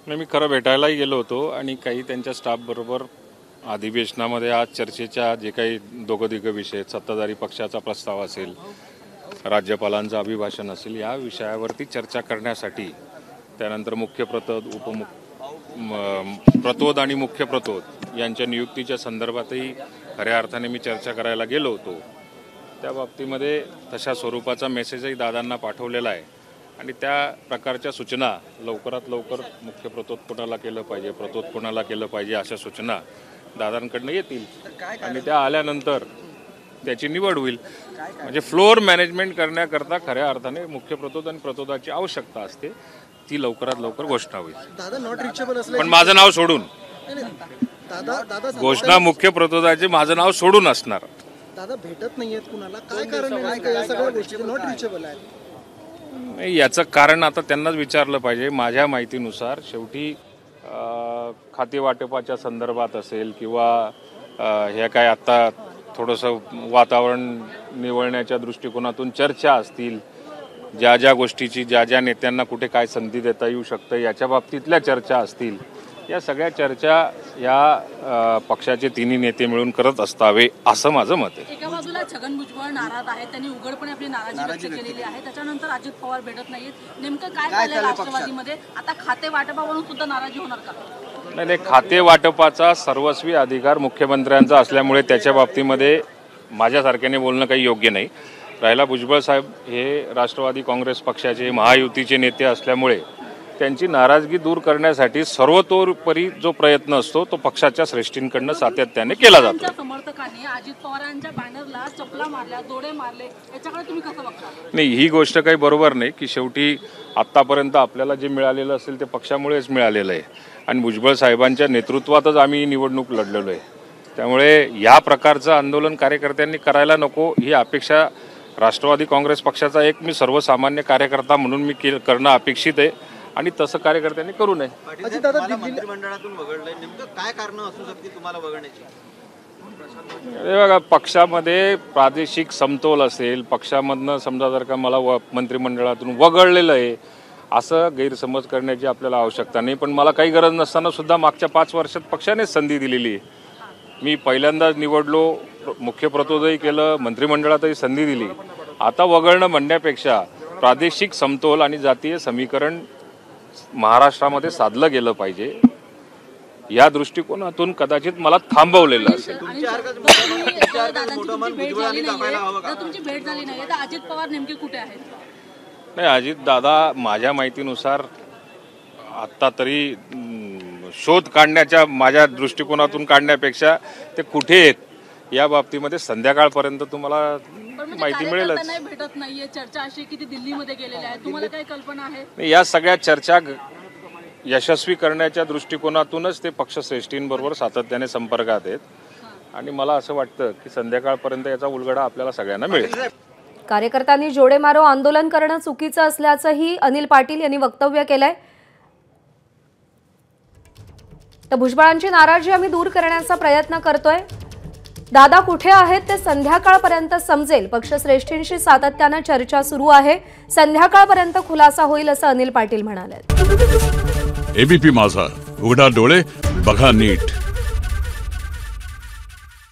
मी खरं भेटायलाही गेलो होतो आणि काही त्यांच्या स्टाफ बरोबर अधिवेशनामध्ये आज चर्चेच्या जे काही दोघं विषय आहेत, सत्ताधारी पक्षाचा प्रस्ताव असेल, राज्यपालांचं अभिभाषण असेल, या विषयावरती चर्चा करण्यासाठी त्यानंतर मुख्य प्रतोद, प्रतोद आणि मुख्य प्रतोद यांच्या नियुक्तीच्या संदर्भातही खऱ्या अर्थाने मी चर्चा करायला गेलो होतो। त्या बाबतीमध्ये तशा स्वरूपाचा मेसेजही दादांना पाठवलेला आहे आणि त्या प्रकारच्या सूचना लवकरात लवकर मुख्य प्रतोद कोणाला केलं पाहिजे, प्रतोद कोणाला केलं पाहिजे अशा सूचना दादांकडनं येतील आणि त्या आल्यानंतर त्याची निवड होईल। म्हणजे फ्लोअर मॅनेजमेंट करण्याकरता खऱ्या अर्थाने मुख्य प्रतोद आणि प्रतोदाची आवश्यकता असते, ती लवकरात लवकर घोषणा होईल। दादा नॉट रिचेबल असले पण माझं नाव सोडून दादा घोषणा मुख्य प्रतोदाची माझं नाव सोडून असणार। दादा भेटत नाहीयेत कुणाला, काय कारण आहे? या सगळ्या गोष्टी नॉट रिचेबल आहेत। याचं कारण आता त्यांनाच विचारलं पाहिजे। माझ्या माहितीनुसार शेवटी खाते वाटपाच्या संदर्भात असेल किंवा हे काय आता थोडंसं वातावरण निवळण्याच्या दृष्टिकोनातून चर्चा असतील, ज्या गोष्टीची ज्या नेत्यांना कुठे काय संधी देता येऊ शकतं याच्या बाबतीतल्या चर्चा असतील, या सगळ्या चर्चा या पक्षाचे तिन्ही नेते मिळून करत असतावे असं माझं मत आहे। एका बाजूला छगन भुजबळ नाराज आहेत, त्यांनी उघडपणे आपली नाराजी व्यक्त केलेली आहे, त्याच्यानंतर अजित पवार भेटत नाहीत, नेमकं काय झालंय राष्ट्रवादीमध्ये? आता खाते वाटपावरून सुद्धा नाराजी होणार का? नाही, खाते वाटपाचा सर्वस्वी अधिकार मुख्यमंत्र्यांचा असल्यामुळे त्याच्या बाबतीमध्ये माझ्यासारख्याने बोलणं काही योग्य नाही। राहिला भुजबळ साहेब हे राष्ट्रवादी काँग्रेस पक्षाचे महायुतीचे नेते असल्यामुळे त्यांची नाराजगी दूर करण्यासाठी सर्वतोपरी जो प्रयत्न असतो तो पक्षाच्या श्रेष्ठींकडून सातत्याने केला जातो। समर्थकांनी अजित पवारांच्या बॅनरला चपला मारल्या, दोडे मारले, याच्याकडे तुम्ही कसं बघता? नाही, ही गोष्ट काही बरोबर नाही की शेवटी आतापर्यंत आपल्याला जे मिळालेलं असेल ते पक्षामुळेच मिळालेलं आहे आणि भुजबळ साहेबांच्या नेतृत्वातच आम्ही निवडणूक लढलेलो आहे। त्यामुळे या प्रकारचं आंदोलन कार्यकर्त्यांनी करायला नको ही अपेक्षा राष्ट्रवादी काँग्रेस पक्षाचा एक मी सर्वसामान्य कार्यकर्ता म्हणून मी करणं अपेक्षित आहे आणि तसं कार्यकर्त्यांनी करू नये। मंत्रिमंडळातून वगळलंय, नेमकं काय कारण असू शकते तुम्हाला वगळण्याची? बघा, पक्षामध्ये प्रादेशिक समतोल असेल, पक्षामधनं समजा जर का मला मंत्रिमंडळातून वगळलेलं आहे असं गैरसमज करण्याची आपल्याला आवश्यकता नाही। पण मला काही गरज नसताना सुद्धा मागच्या 5 वर्षात पक्षानेच संधी दिलेली आहे। मी पहिल्यांदाच निवडलो, मुख्य प्रतोदही केलं, मंत्रिमंडळातही संधी दिली। आता वगळणं म्हणण्यापेक्षा प्रादेशिक समतोल आणि जातीय समीकरण महाराष्ट्रामध्ये साधलं गेलं पाहिजे या दृष्टिकोनातून कदाचित मला थांबवलेलं असेल। तुमची भेट झाली नाही तर अजित पवार नेमके कुठे आहेत? नाही, अजित दादा माझ्या माहितीनुसार आत्ता तरी शोध काढण्याच्या माझ्या दृष्टिकोनातून काढण्यापेक्षा ते कुठे आहेत या बाबतीमध्ये संध्याकाळपर्यंत तुम्हाला माहिती मिळेलच। भेटत नाहीये, चर्चा अशी की ते दिल्लीमध्ये गेलेले आहेत, तुम्हाला काही कल्पना आहे? या सगळ्या चर्चा यशस्वी करण्याच्या दृष्टिकोनातूनच ते पक्षश्रेष्ठींबरोबर सातत्याने संपर्कात आहेत आणि मला असं वाटतं की संध्याकाळपर्यंत याचा उलगडा आपल्याला सगळ्यांना मिळेल। कार्यकर्त्यांनी जोडे मारो आंदोलन करणं चुकीचं असल्याचंही अनिल पाटील यांनी वक्तव्य केलंय। तर भुजबळांची नाराजी आम्ही दूर करण्याचा प्रयत्न करतोय, दादा कुठे आहेत ते संध्याकाळपर्यंत समजेल, पक्षश्रेष्ठींशी सातत्यानं चर्चा सुरू आहे, संध्याकाळपर्यंत खुलासा होईल असं अनिल पाटील म्हणाले। एबीपी माझा, उघडा डोळे बघा नीट।